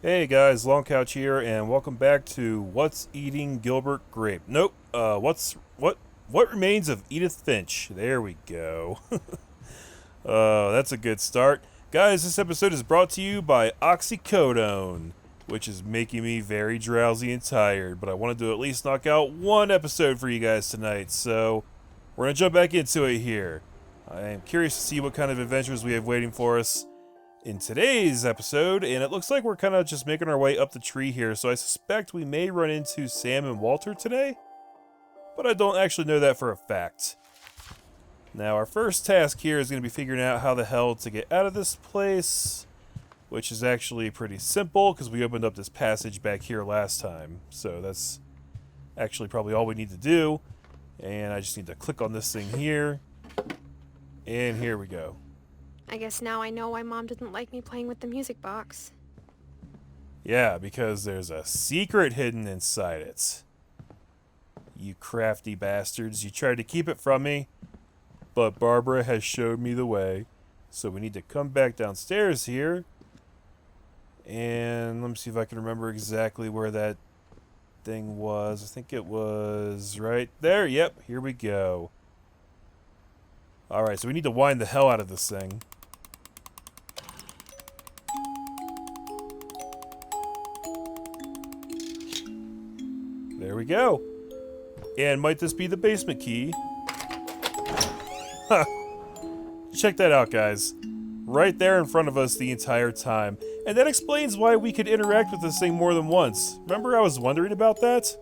Hey guys, Long Couch here, and welcome back to What's Eating Gilbert Grape? Nope. What remains of Edith Finch? There we go. That's a good start, guys. This episode is brought to you by oxycodone, which is making me very drowsy and tired. But I wanted to at least knock out one episode for you guys tonight, so we're gonna jump back into it here. I am curious to see what kind of adventures we have waiting for us in today's episode, and it looks like we're kind of just making our way up the tree here, so I suspect we may run into Sam and Walter today, but I don't actually know that for a fact. Now, our first task here is going to be figuring out how the hell to get out of this place, which is actually pretty simple because we opened up this passage back here last time, so that's actually probably all we need to do, and I just need to click on this thing here, and here we go. I guess now I know why Mom didn't like me playing with the music box. Yeah, because there's a secret hidden inside it. You crafty bastards, you tried to keep it from me, but Barbara has showed me the way. So we need to come back downstairs here. And let me see if I can remember exactly where that thing was. I think it was right there. Yep, here we go. Alright, so we need to wind the hell out of this thing. There we go. And might this be the basement key? Huh. Check that out, guys. Right there in front of us the entire time. And that explains why we could interact with this thing more than once. Remember I was wondering about that?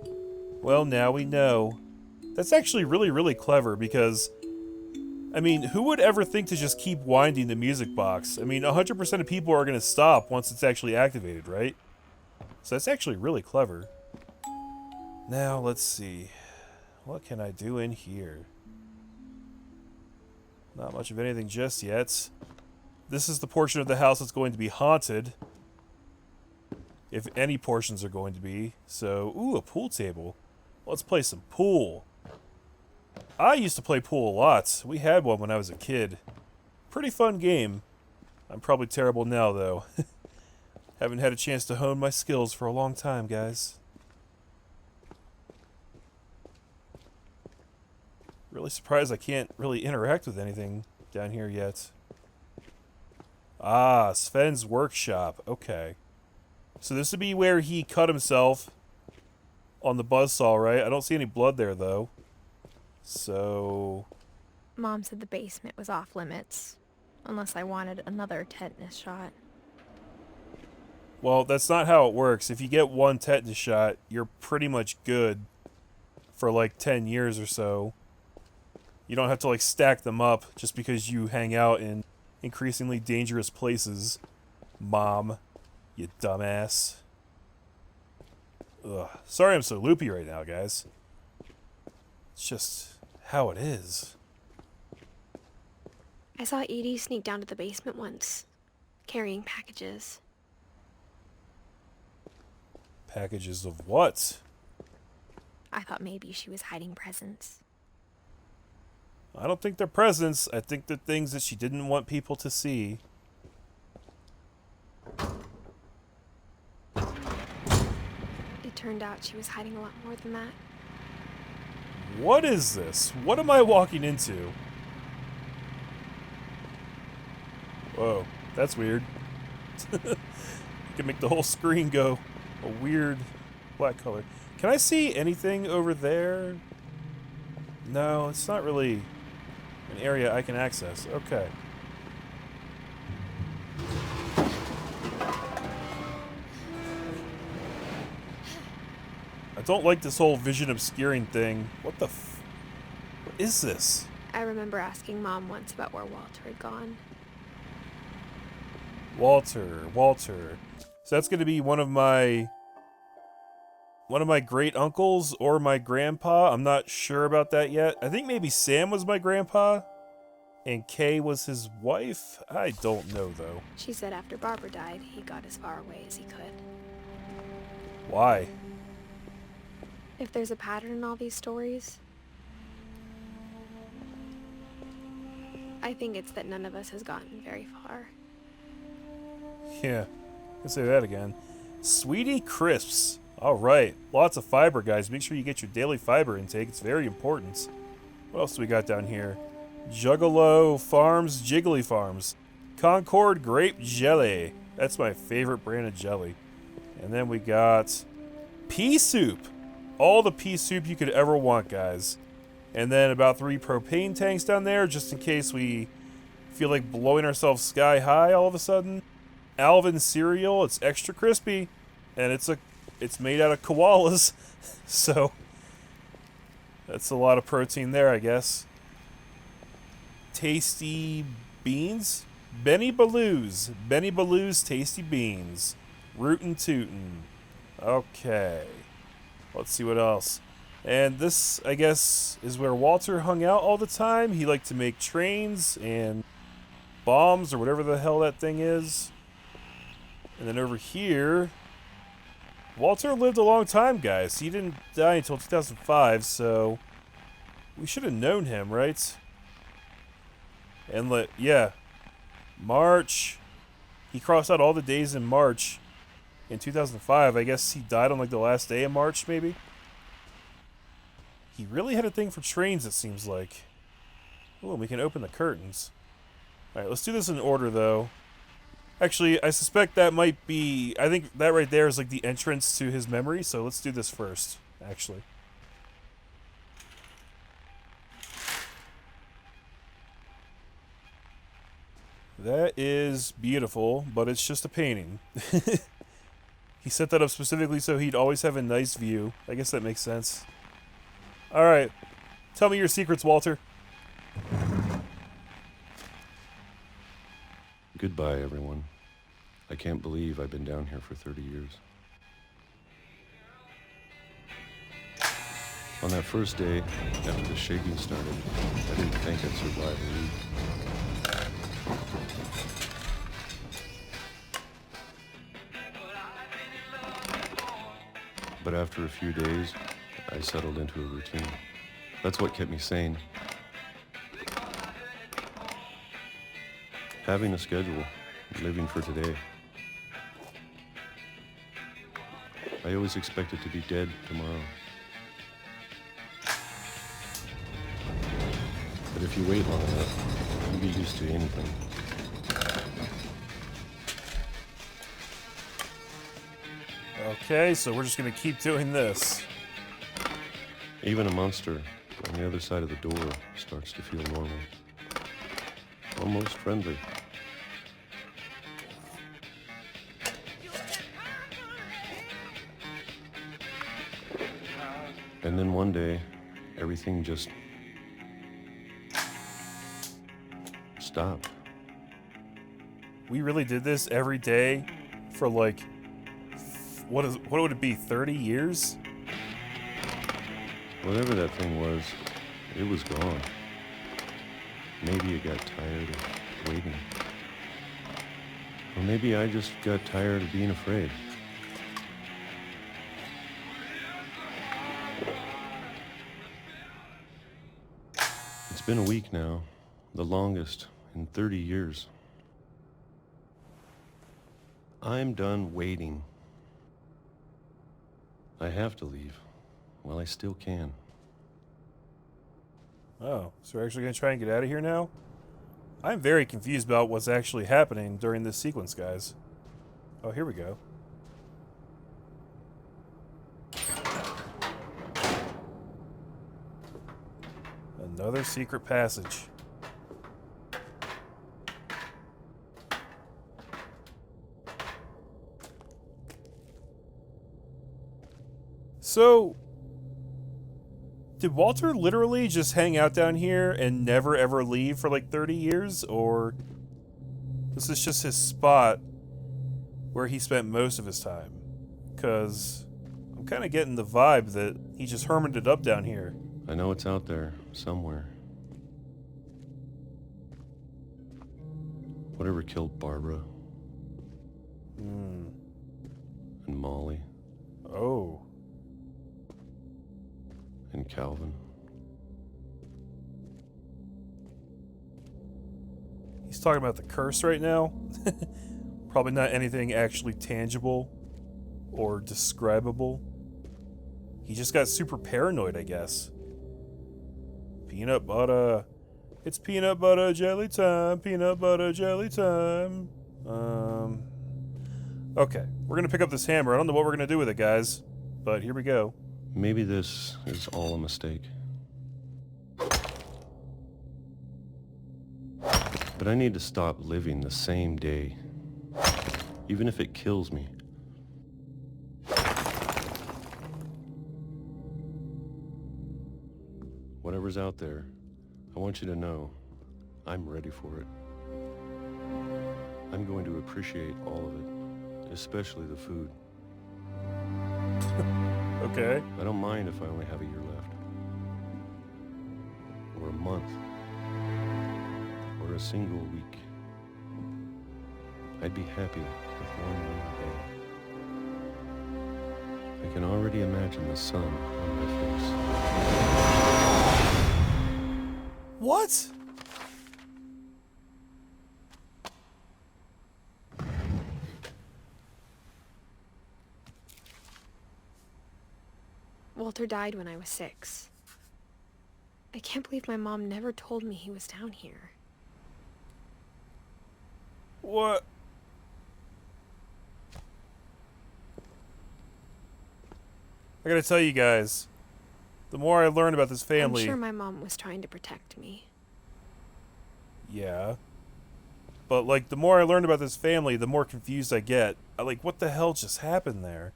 Well, now we know. That's actually really, really clever because, I mean, who would ever think to just keep winding the music box? I mean, 100% of people are going to stop once it's actually activated, right? So that's actually really clever. Now, let's see. What can I do in here? Not much of anything just yet. This is the portion of the house that's going to be haunted. If any portions are going to be. So, ooh, a pool table. Let's play some pool. I used to play pool a lot. We had one when I was a kid. Pretty fun game. I'm probably terrible now, though. Haven't had a chance to hone my skills for a long time, guys. Really surprised I can't really interact with anything down here yet. Ah, Sven's workshop. Okay. So this would be where he cut himself on the buzzsaw, right? I don't see any blood there, though. So... Mom said the basement was off limits, unless I wanted another tetanus shot. Well, that's not how it works. If you get one tetanus shot, you're pretty much good for like 10 years or so. You don't have to like stack them up just because you hang out in increasingly dangerous places, Mom. You dumbass. Ugh. Sorry I'm so loopy right now, guys. It's just how it is. I saw Edie sneak down to the basement once, carrying packages. Packages of what? I thought maybe she was hiding presents. I don't think they're presents. I think they're things that she didn't want people to see. It turned out she was hiding a lot more than that. What is this? What am I walking into? Whoa, that's weird. You can make the whole screen go a weird black color. Can I see anything over there? No, it's not really an area I can access. Okay. I don't like this whole vision obscuring thing. What the what is this? I remember asking Mom once about where Walter had gone. Walter. So that's going to be one of my great uncles or my grandpa. I'm not sure about that yet. I think maybe Sam was my grandpa and Kay was his wife. I don't know though. She said after Barbara died, he got as far away as he could. Why? If there's a pattern in all these stories, I think it's that none of us has gotten very far. Yeah, I can say that again. Sweetie Crisps. All right, lots of fiber, guys. Make sure you get your daily fiber intake. It's very important. What else do we got down here? Juggalo Farms, Jiggly Farms. Concord Grape Jelly. That's my favorite brand of jelly. And then we got pea soup. All the pea soup you could ever want, guys. And then about 3 propane tanks down there, just in case we feel like blowing ourselves sky high all of a sudden. Alvin cereal. It's extra crispy, and it's made out of koalas, so that's a lot of protein there, I guess. Tasty beans. Benny Baloo's Tasty Beans. Rootin' Tootin'. Okay. Let's see what else. And this, I guess, is where Walter hung out all the time. He liked to make trains and bombs or whatever the hell that thing is. And then over here, Walter lived a long time, guys. He didn't die until 2005, so we should have known him, right? And yeah. March. He crossed out all the days in March in 2005. I guess he died on like the last day of March, maybe. He really had a thing for trains, it seems like. Oh, we can open the curtains. Alright, let's do this in order, though. Actually, I suspect that might be... I think that right there is like the entrance to his memory, so let's do this first, actually. That is beautiful, but it's just a painting. He set that up specifically so he'd always have a nice view. I guess that makes sense. Alright. Tell me your secrets, Walter. Goodbye, everyone. I can't believe I've been down here for 30 years. On that first day, after the shaking started, I didn't think I'd survive a week. But after a few days, I settled into a routine. That's what kept me sane. Having a schedule, living for today. I always expected to be dead tomorrow. But if you wait long enough, you get used to anything. Okay, so we're just gonna keep doing this. Even a monster on the other side of the door starts to feel normal. Almost friendly. And then one day, everything just stopped. We really did this every day for like, what would it be, 30 years? Whatever that thing was, it was gone. Maybe it got tired of waiting. Or maybe I just got tired of being afraid. It's been a week now, the longest in 30 years. I'm done waiting. I have to leave. Well, I still can. Oh, so we're actually going to try and get out of here now? I'm very confused about what's actually happening during this sequence, guys. Oh, here we go. Another secret passage. So, did Walter literally just hang out down here and never ever leave for like 30 years? Or this is just his spot where he spent most of his time? Because I'm kind of getting the vibe that he just hermited up down here. I know it's out there, somewhere. Whatever killed Barbara. And Molly. Oh. And Calvin. He's talking about the curse right now. Probably not anything actually tangible. or describable. He just got super paranoid, I guess. Peanut butter. It's peanut butter jelly time. Peanut butter jelly time. Okay, we're gonna pick up this hammer. I don't know what we're gonna do with it, guys, but here we go. Maybe this is all a mistake. But I need to stop living the same day, even if it kills me. Whatever's out there, I want you to know I'm ready for it. I'm going to appreciate all of it, especially the food. Okay. I don't mind if I only have a year left. Or a month. Or a single week. I'd be happy with one more day. I can already imagine the sun on my face. What? Walter died when I was 6. I can't believe my mom never told me he was down here. What? I gotta tell you guys, the more I learn about this family... I'm sure my mom was trying to protect me. Yeah. But, like, the more I learn about this family, the more confused I get. Like, what the hell just happened there?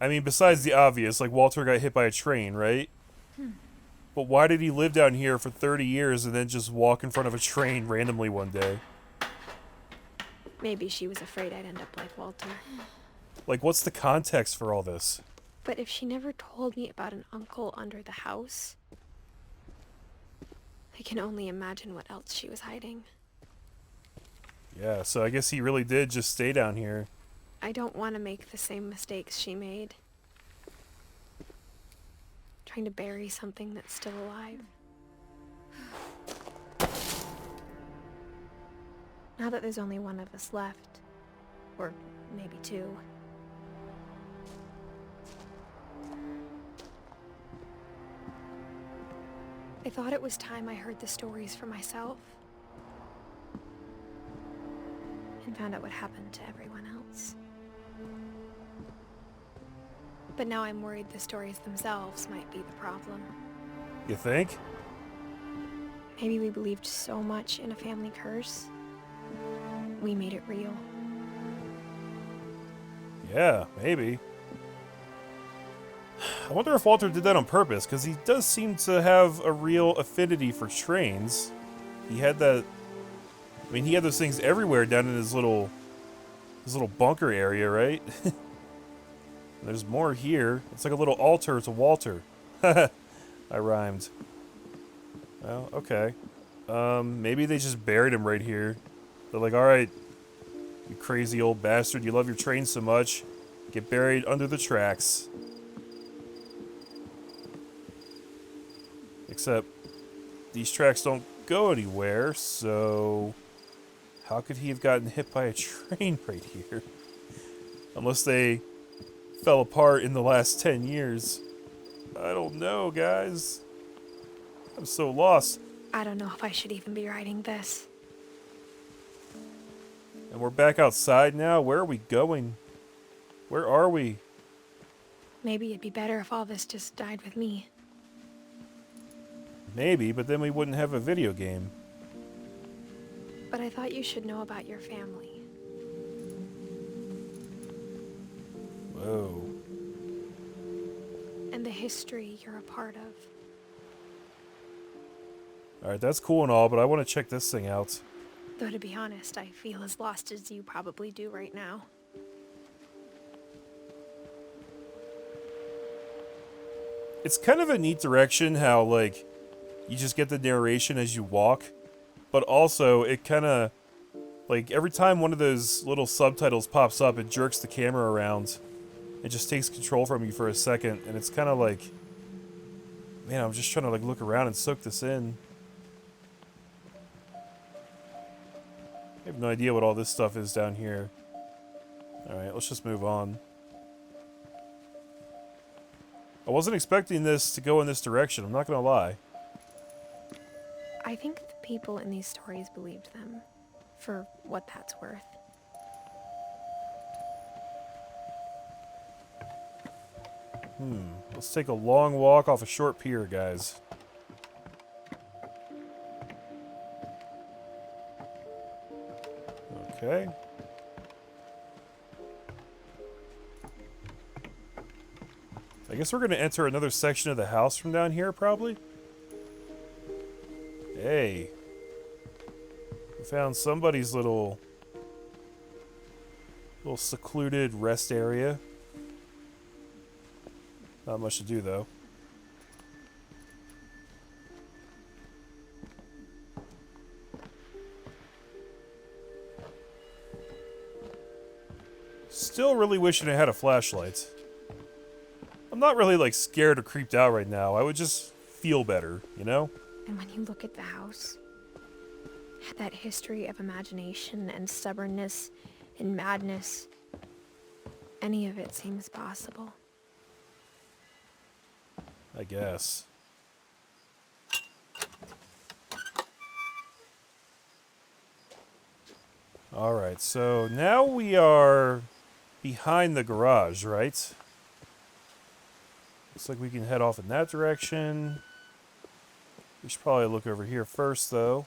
I mean, besides the obvious, like, Walter got hit by a train, right? But why did he live down here for 30 years and then just walk in front of a train randomly one day? Maybe she was afraid I'd end up like Walter. Like, what's the context for all this? But if she never told me about an uncle under the house, I can only imagine what else she was hiding. Yeah, so I guess he really did just stay down here. I don't want to make the same mistakes she made. Trying to bury something that's still alive. Now that there's only one of us left, or maybe 2. I thought it was time I heard the stories for myself. And found out what happened to everyone else. But now I'm worried the stories themselves might be the problem. You think? Maybe we believed so much in a family curse, we made it real. Yeah, maybe. I wonder if Walter did that on purpose, because he does seem to have a real affinity for trains. He had that... I mean, he had those things everywhere down in his little bunker area, right? There's more here. It's like a little altar to Walter. I rhymed. Well, okay. Maybe they just buried him right here. They're like, alright, you crazy old bastard, you love your train so much, get buried under the tracks. Except, these tracks don't go anywhere, so... how could he have gotten hit by a train right here? Unless they fell apart in the last 10 years. I don't know, guys. I'm so lost. I don't know if I should even be writing this. And we're back outside now? Where are we going? Where are we? Maybe it'd be better if all this just died with me. Maybe, but then we wouldn't have a video game. But I thought you should know about your family. Whoa. And the history you're a part of. Alright, that's cool and all, but I want to check this thing out. Though to be honest, I feel as lost as you probably do right now. It's kind of a neat direction how, like, you just get the narration as you walk, but also it kind of, like, every time one of those little subtitles pops up, it jerks the camera around. It just takes control from you for a second, and it's kind of like, man, I'm just trying to, like, look around and soak this in. have no idea what all this stuff is down here. Alright, let's just move on. I wasn't expecting this to go in this direction, I'm not gonna lie. I think the people in these stories believed them, for what that's worth. Let's take a long walk off a short pier, guys. Okay. I guess we're going to enter another section of the house from down here, probably. Hey. We found somebody's little secluded rest area. Not much to do, though. Still really wishing I had a flashlight. I'm not really, like, scared or creeped out right now. I would just feel better, you know? And when you look at the house, it had that history of imagination and stubbornness and madness. Any of it seems possible. I guess. Alright, so now we are behind the garage, right? Looks like we can head off in that direction. We should probably look over here first, though.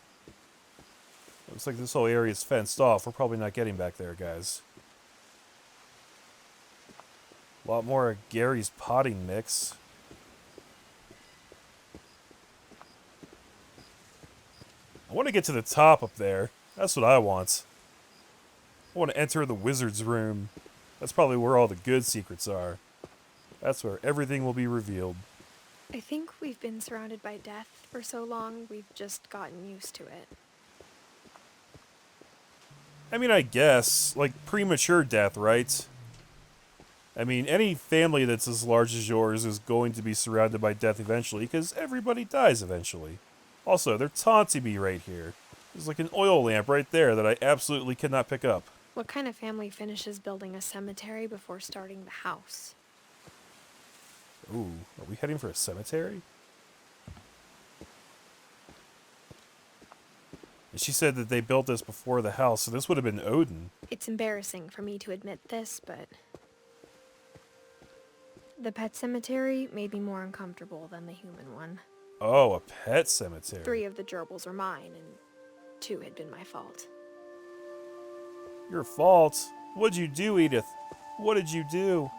Looks like this whole area is fenced off. We're probably not getting back there, guys. A lot more of Gary's potting mix. I want to get to the top up there. That's what I want. I want to enter the wizard's room. That's probably where all the good secrets are. That's where everything will be revealed. I think we've been surrounded by death for so long, we've just gotten used to it. I mean, I guess, like, premature death, right? I mean, any family that's as large as yours is going to be surrounded by death eventually, because everybody dies eventually. Also, they're taunting me right here. There's like an oil lamp right there that I absolutely cannot pick up. What kind of family finishes building a cemetery before starting the house? Ooh, are we heading for a cemetery? And she said that they built this before the house, so this would have been Odin. It's embarrassing for me to admit this, but the pet cemetery made me more uncomfortable than the human one. Oh, a pet cemetery. 3 of the gerbils are mine, and 2 had been my fault. Your fault? What'd you do, Edith? What did you do?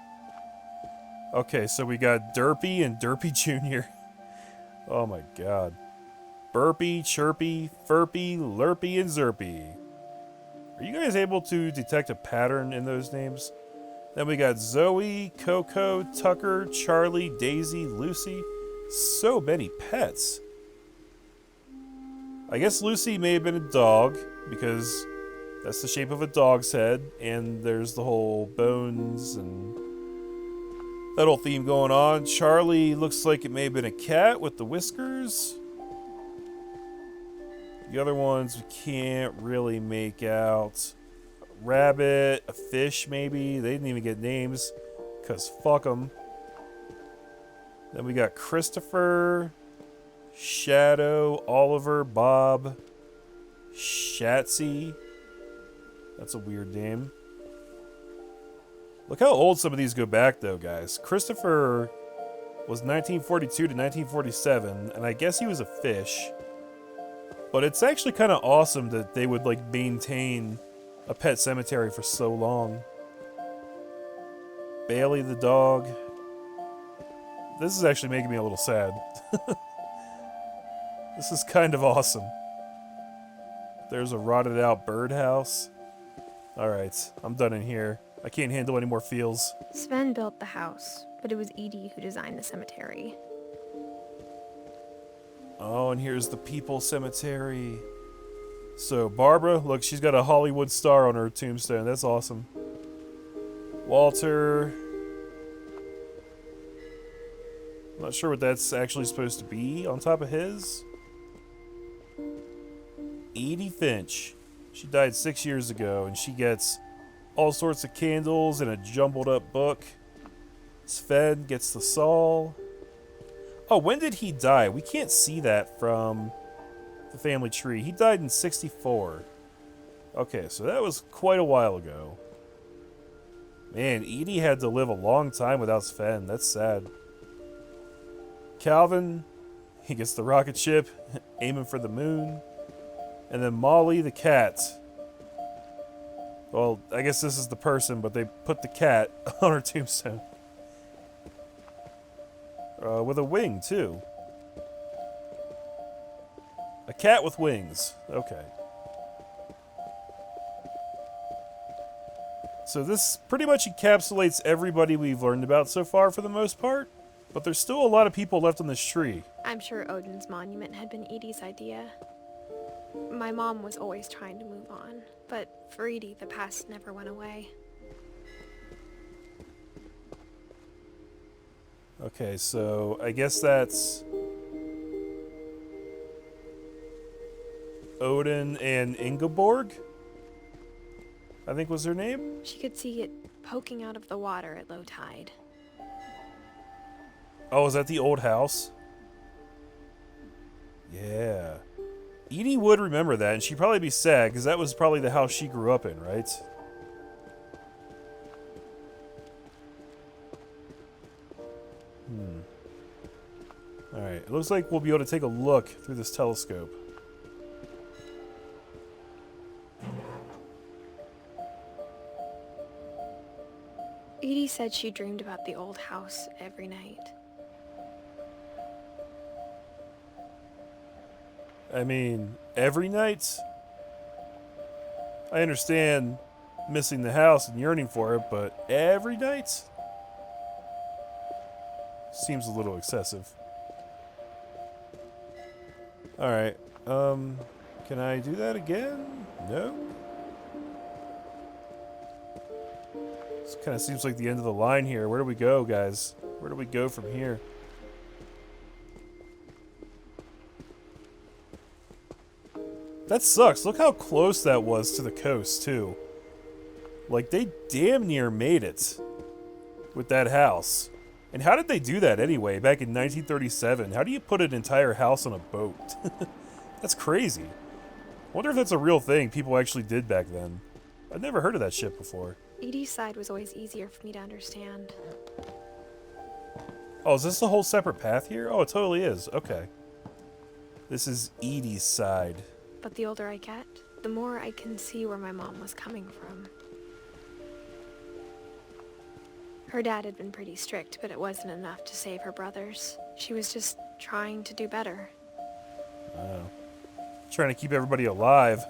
Okay, so we got Derpy and Derpy Jr. Oh my god. Burpy, Chirpy, Furpy, Lurpy, and Zerpy. Are you guys able to detect a pattern in those names? Then we got Zoe, Coco, Tucker, Charlie, Daisy, Lucy. So many pets. I guess Lucy may have been a dog, because that's the shape of a dog's head, and there's the whole bones and that whole theme going on. Charlie looks like it may have been a cat with the whiskers. The other ones we can't really make out. A rabbit, a fish maybe. They didn't even get names, because fuck them. Then we got Christopher, Shadow, Oliver, Bob, Shatsy. That's a weird name. Look how old some of these go back, though, guys. Christopher was 1942 to 1947, and I guess he was a fish. But it's actually kind of awesome that they would, like, maintain a pet cemetery for so long. Bailey the dog. This is actually making me a little sad. This is kind of awesome. There's a rotted out birdhouse. Alright, I'm done in here. I can't handle any more feels. Sven built the house, but it was Edie who designed the cemetery. Oh, and here's the people cemetery. So, Barbara, look, she's got a Hollywood star on her tombstone. That's awesome. Walter. I'm not sure what that's actually supposed to be on top of his. Edith Finch. She died 6 years ago, and she gets all sorts of candles and a jumbled up book. Sven gets the Saul. Oh, when did he die? We can't see that from the family tree. He died in 64. Okay, so that was quite a while ago. Man, Edie had to live a long time without Sven. That's sad. Calvin, he gets the rocket ship, aiming for the moon. And then Molly the cat. Well, I guess this is the person, but they put the cat on her tombstone. With a wing, too. A cat with wings. Okay. So this pretty much encapsulates everybody we've learned about so far for the most part. But there's still a lot of people left on this tree. I'm sure Odin's monument had been Edie's idea. My mom was always trying to move on, but for Edie, the past never went away. Okay, so I guess that's Odin and Ingeborg, I think was her name. She could see it poking out of the water at low tide. Oh, is that the old house? Yeah. Edie would remember that, and she'd probably be sad, because that was probably the house she grew up in, right? Alright, it looks like we'll be able to take a look through this telescope. Edie said she dreamed about the old house every night. I mean, every night? I understand missing the house and yearning for it, but every night? Seems a little excessive. Alright, can I do that again? No? This kind of seems like the end of the line here. Where do we go, guys? Where do we go from here? That sucks. Look how close that was to the coast, too. Like, they damn near made it with that house. And how did they do that anyway, back in 1937? How do you put an entire house on a boat? That's crazy. I wonder if that's a real thing people actually did back then. I've never heard of that shit before. Edie's side was always easier for me to understand. Oh, is this a whole separate path here? Oh, it totally is. Okay. This is Edie's side. But the older I get, the more I can see where my mom was coming from. Her dad had been pretty strict, but it wasn't enough to save her brothers. She was just trying to do better. Wow. Trying to keep everybody alive.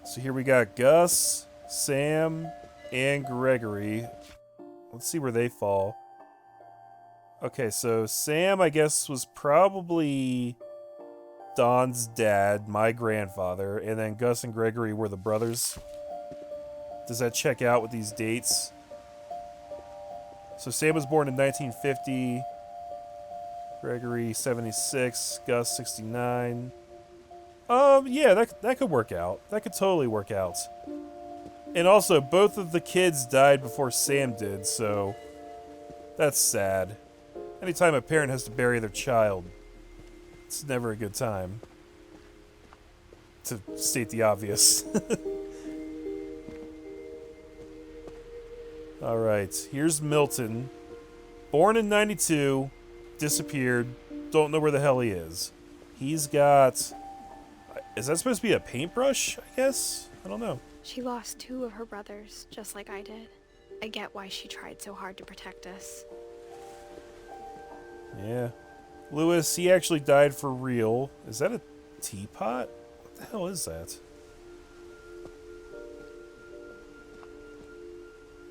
So here we got Gus, Sam, and Gregory. Let's see where they fall. Okay, so Sam, I guess, was probably Don's dad, my grandfather, and then Gus and Gregory were the brothers. Does that check out with these dates? So Sam was born in 1950, Gregory 76, Gus 69. Yeah, that could work out. That could totally work out. And also, both of the kids died before Sam did, so that's sad. Anytime a parent has to bury their child, it's never a good time. To state the obvious. Alright, here's Milton. Born in 92, disappeared, don't know where the hell he is. He's got... Is that supposed to be a paintbrush, I guess? I don't know. She lost 2 of her brothers, just like I did. I get why she tried so hard to protect us. Yeah. Lewis, he actually died for real. Is that a teapot? What the hell is that?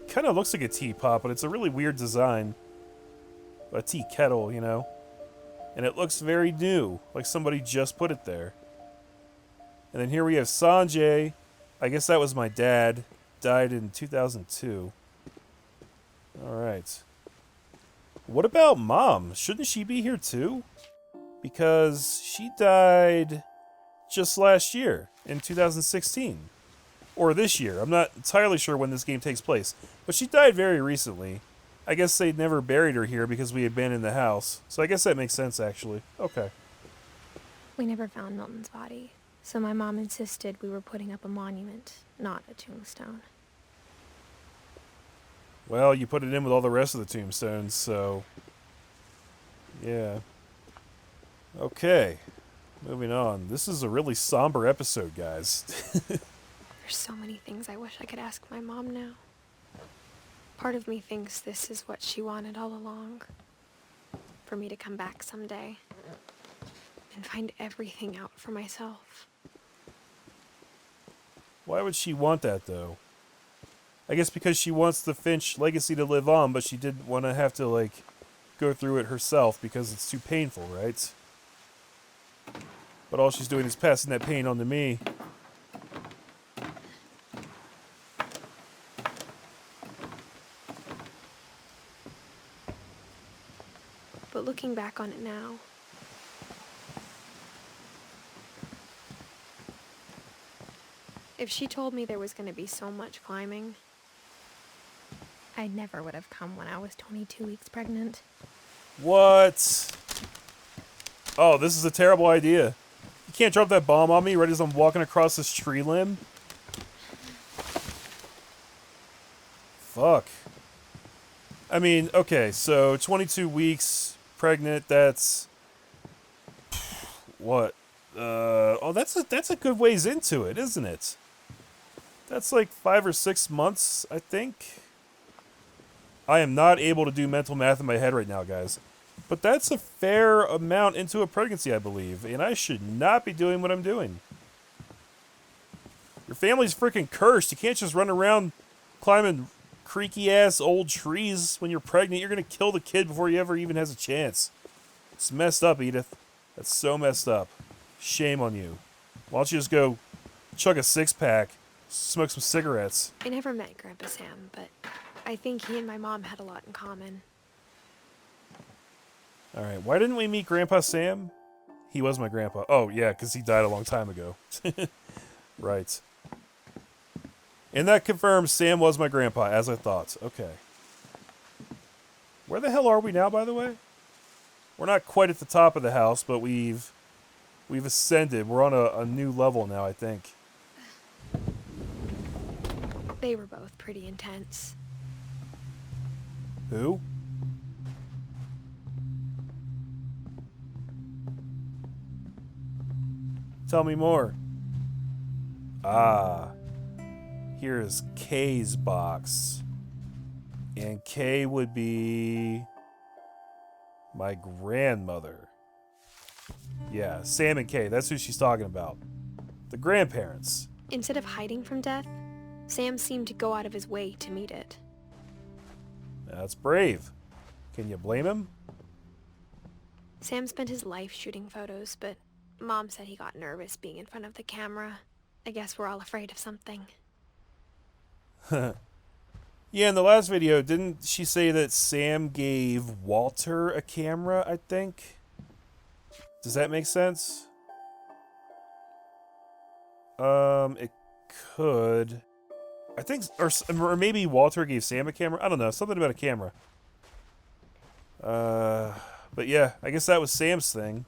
Kind of looks like a teapot, but it's a really weird design. A tea kettle, you know? And it looks very new, like somebody just put it there. And then here we have Sanjay. I guess that was my dad. Died in 2002. Alright. What about Mom? Shouldn't she be here too? Because she died just last year in 2016. Or this year. I'm not entirely sure when this game takes place. But she died very recently. I guess they never buried her here because we abandoned the house. So I guess that makes sense, actually. Okay. We never found Milton's body, so my mom insisted we were putting up a monument, not a tombstone. Well, you put it in with all the rest of the tombstones, so... yeah. Okay. Moving on. This is a really somber episode, guys. There's so many things I wish I could ask my mom now. Part of me thinks this is what she wanted all along. For me to come back someday and find everything out for myself. Why would she want that, though? I guess because she wants the Finch legacy to live on, but she didn't want to have to, like, go through it herself because it's too painful, right? But all she's doing is passing that pain on to me. But looking back on it now, if she told me there was going to be so much climbing, I never would have come when I was 22 weeks pregnant. What? Oh, this is a terrible idea. You can't drop that bomb on me right as I'm walking across this tree limb? Fuck. I mean, okay, so 22 weeks pregnant, that's... what? Oh, that's a good ways into it, isn't it? That's like 5 or 6 months, I think. I am not able to do mental math in my head right now, guys. But that's a fair amount into a pregnancy, I believe. And I should not be doing what I'm doing. Your family's freaking cursed. You can't just run around climbing creaky-ass old trees when you're pregnant. You're going to kill the kid before he ever even has a chance. It's messed up, Edith. That's so messed up. Shame on you. Why don't you just go chug a six-pack, smoke some cigarettes? I never met Grandpa Sam, but I think he and my mom had a lot in common. Alright, why didn't we meet Grandpa Sam? He was my grandpa. Oh, yeah, because he died a long time ago. Right. And that confirms Sam was my grandpa, as I thought. Okay. Where the hell are we now, by the way? We're not quite at the top of the house, but we've ascended. We're on a new level now, I think. They were both pretty intense. Who? Tell me more. Ah. Here's Kay's box. And Kay would be my grandmother. Yeah, Sam and Kay, that's who she's talking about. The grandparents. Instead of hiding from death, Sam seemed to go out of his way to meet it. That's brave. Can you blame him? Sam spent his life shooting photos, but Mom said he got nervous being in front of the camera. I guess we're all afraid of something. Yeah, in the last video, didn't she say that Sam gave Walter a camera, I think? Does that make sense? It could. I think, or maybe Walter gave Sam a camera? I don't know, something about a camera. But yeah, I guess that was Sam's thing.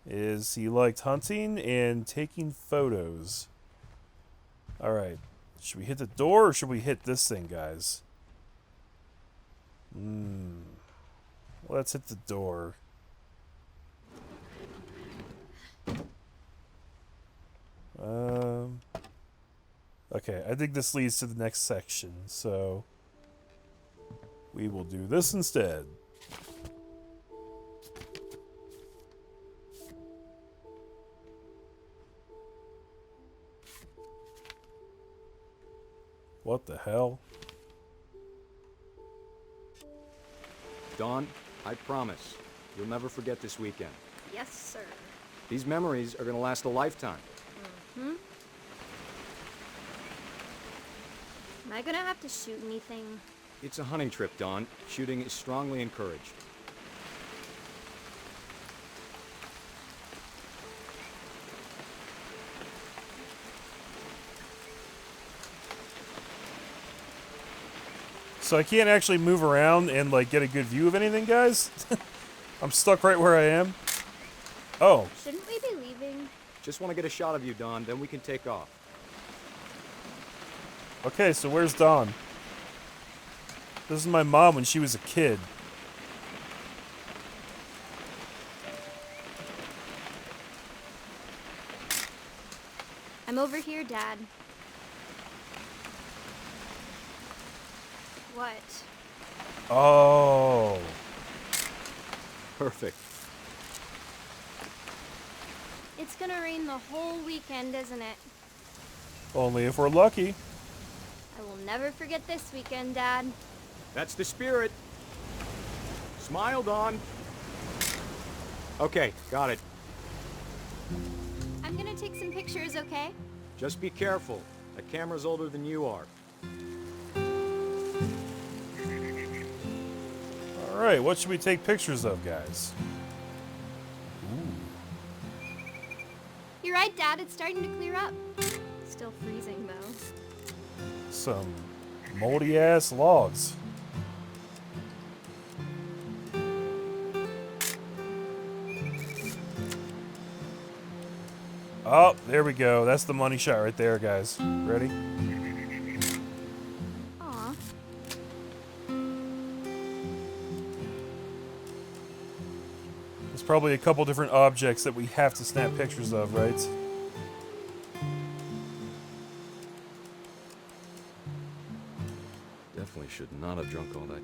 Is he liked hunting and taking photos. Alright. Should we hit the door or should we hit this thing, guys? Let's hit the door. Okay, I think this leads to the next section, so we will do this instead. What the hell? Dawn, I promise, you'll never forget this weekend. Yes, sir. These memories are gonna last a lifetime. Am I gonna have to shoot anything? It's a hunting trip, Dawn. Shooting is strongly encouraged. So I can't actually move around and, like, get a good view of anything, guys? I'm stuck right where I am. Oh. Shouldn't we be leaving? Just want to get a shot of you, Don, then we can take off. Okay, so where's Dawn? This is my mom when she was a kid. I'm over here, Dad. What? Oh. Perfect. It's gonna rain the whole weekend, isn't it? Only if we're lucky. I will never forget this weekend, Dad. That's the spirit. Smile, Don. Okay, got it. I'm gonna take some pictures, okay? Just be careful. That camera's older than you are. Alright, what should we take pictures of, guys? You're right, Dad. It's starting to clear up. Still freezing, though. Some moldy-ass logs. Oh, there we go. That's the money shot right there, guys. Ready? Aw. There's probably a couple different objects that we have to snap pictures of, right? Definitely should not have drunk all that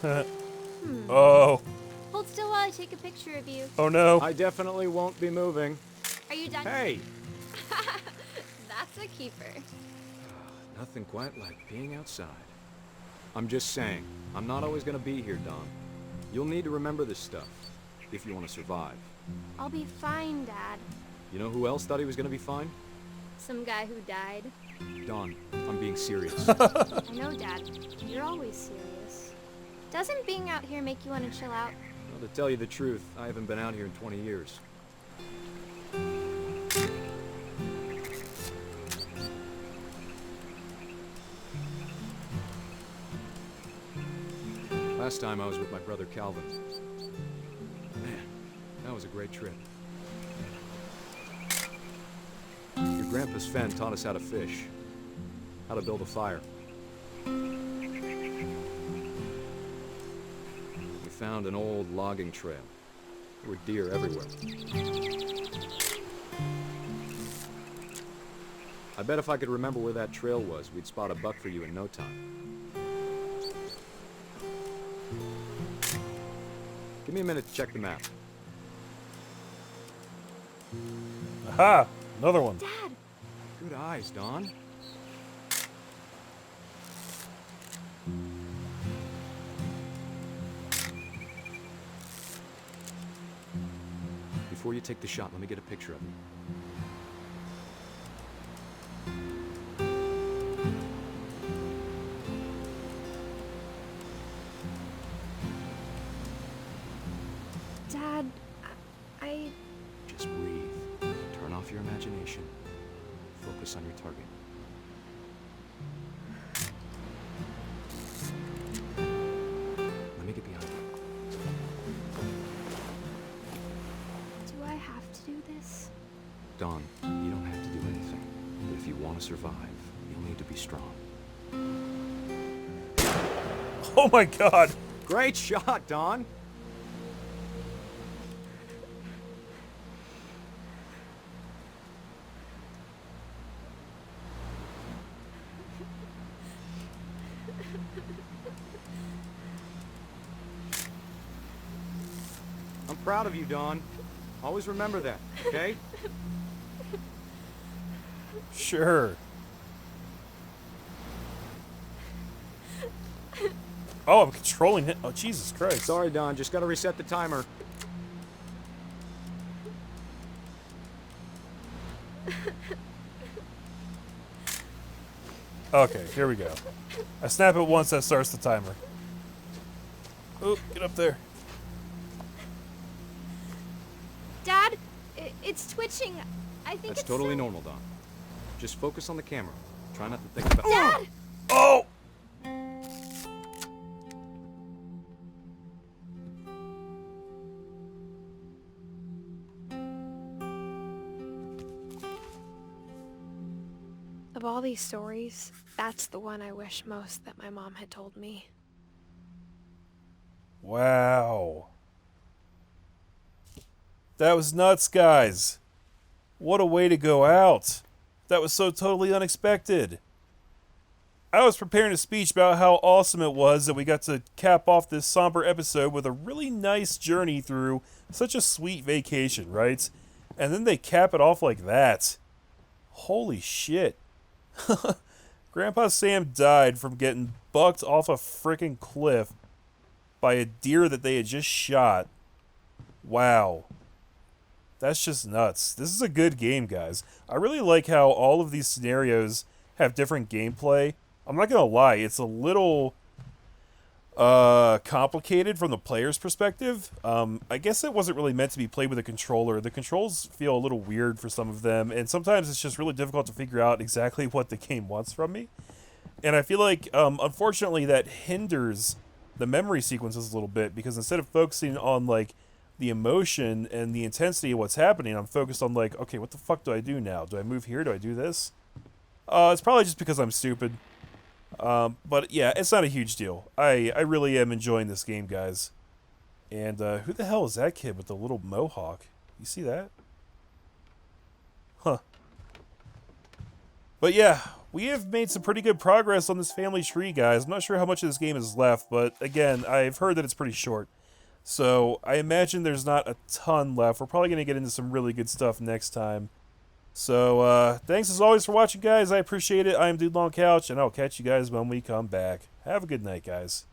coffee. Oh. Hold still while I take a picture of you. Oh no. I definitely won't be moving. Are you done? Hey! That's a keeper. Nothing quite like being outside. I'm just saying, I'm not always gonna be here, Don. You'll need to remember this stuff, if you want to survive. I'll be fine, Dad. You know who else thought he was gonna be fine? Some guy who died. Don, I'm being serious. I know, Dad. You're always serious. Doesn't being out here make you want to chill out? Well, to tell you the truth, I haven't been out here in 20 years. Last time I was with my brother Calvin. Man, that was a great trip. Your grandpa's Fen taught us how to fish, how to build a fire. We found an old logging trail. There were deer everywhere. I bet if I could remember where that trail was, we'd spot a buck for you in no time. Give me a minute to check the map. Aha! Another one. Dad! Good eyes, Don. Before you take the shot, let me get a picture of you. Dad, I... Just breathe. Turn off your imagination. Focus on your target. Let me get behind you. Do I have to do this? Don, you don't have to do anything. But if you want to survive, you'll need to be strong. Oh my god! Great shot, Don! I'm proud of you, Don. Always remember that, okay? Sure. Oh, I'm controlling it. Oh, Jesus Christ. Sorry, Don. Just gotta reset the timer. Okay, here we go. I snap it once, that starts the timer. Oh, get up there. Dad, it's twitching. I think That's it's totally so- normal, Don. Just focus on the camera. Try not to think about... Dad! Oh! Of all these stories, that's the one I wish most that my mom had told me. Wow. That was nuts, guys. What a way to go out. That was so totally unexpected. I was preparing a speech about how awesome it was that we got to cap off this somber episode with a really nice journey through such a sweet vacation, right? And then they cap it off like that. Holy shit. Grandpa Sam died from getting bucked off a frickin' cliff by a deer that they had just shot. Wow. That's just nuts. This is a good game, guys. I really like how all of these scenarios have different gameplay. I'm not gonna lie, it's a little complicated from the player's perspective. I guess it wasn't really meant to be played with a controller. The controls feel a little weird for some of them, and sometimes it's just really difficult to figure out exactly what the game wants from me. And I feel like, unfortunately, that hinders the memory sequences a little bit, because instead of focusing on, like, the emotion and the intensity of what's happening, I'm focused on, like, okay, what the fuck do I do now? Do I move here? Do I do this? It's probably just because I'm stupid. But yeah, it's not a huge deal. I really am enjoying this game, guys. And who the hell is that kid with the little mohawk? You see that? Huh. But yeah, we have made some pretty good progress on this family tree, guys. I'm not sure how much of this game is left, but again, I've heard that it's pretty short. So I imagine there's not a ton left. We're probably going to get into some really good stuff next time. So, thanks as always for watching, guys. I appreciate it. I am Dude Long Couch, and I'll catch you guys when we come back. Have a good night, guys.